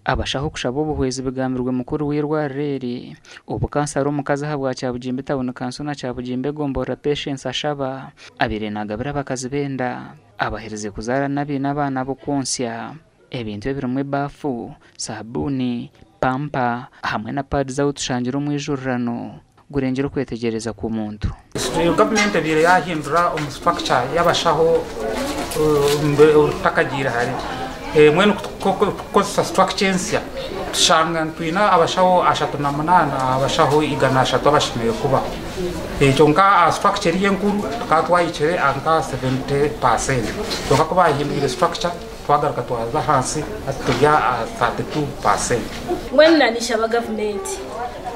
abashaho kushaba ubuhwezi bigambirwe mukuru w'irwarire ubukansaro mukazi habwa cya Bugimbe tabona kansuna cya Bugimbe gombora patience ashaba abire nagabira bakazi benda abahereze kuzara nabi n'abana bo konsya ebintu birumwe bafu sabuni pampa hamwe na pad za utushangira umwijurano gurengera kwetegereza ku muntu. Government bire yahindura structure y'abashaho utakagira hari mwene ko structure nsia tushanga twina abashaho 38 abashaho igana 3 bashimiye kuba cyonka structure y'enkuru tukatwayicere anka 70% toka kuba hindura structure twagaruka twaza hasi atujya 32%. Mwene nisha government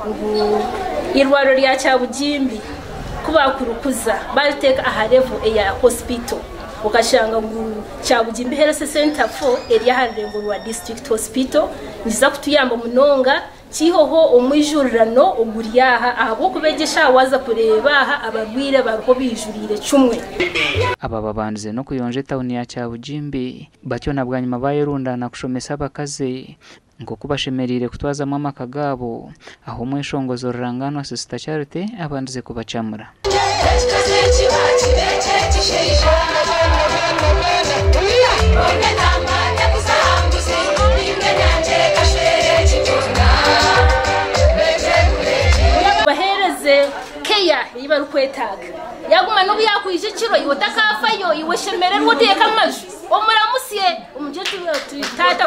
ngo irwaro rya Cyabugimbi kubakurukuza bateka aha level ya hospital ukashanga ngo Cyabugimbi Health Center 4 area harengo rwa district hospital niza kutuyamba munonga kihoho umwijurano oguriyaha ahabo kubegesha waza kureba aha abagwire barko bijurire cumwe. Aba babanze no kuyonje town ya Cyabugimbi batyo nabwanyuma bayirundana kushomesa bakaze ngo kubashemerire kutwazamo amakagabo aho mweshongozo rurangano Sister Charity abandize kubacamura. Bahereze keya yibaru kwetaga yaguma no byakwije kiro yotakafayo iweshemererwa uteka amajwi omuramusiye umujyetu tuyitata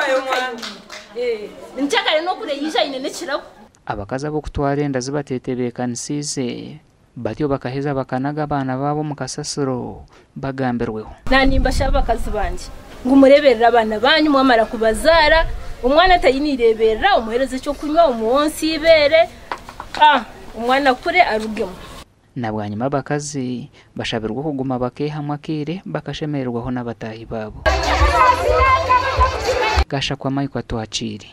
nchakare no kure yisha inene kirako abakaza bo kutwarenda zibatetebeye kanisize batyo bakaheza bakanaga abana babo mukasasuro bagambirweho nanimba shaba bakazi banje ngumureberera abana banyu mwamara kubazara umwana atayinirebera umuhereze cyo kunywa umunsi ibere umwana kure arugemo. Nabwanyuma bakazi bashabirwa kuguma bakehamwa kire bakashemererwaho n'abatahi babo. Gasha kwa Mike Twachiri.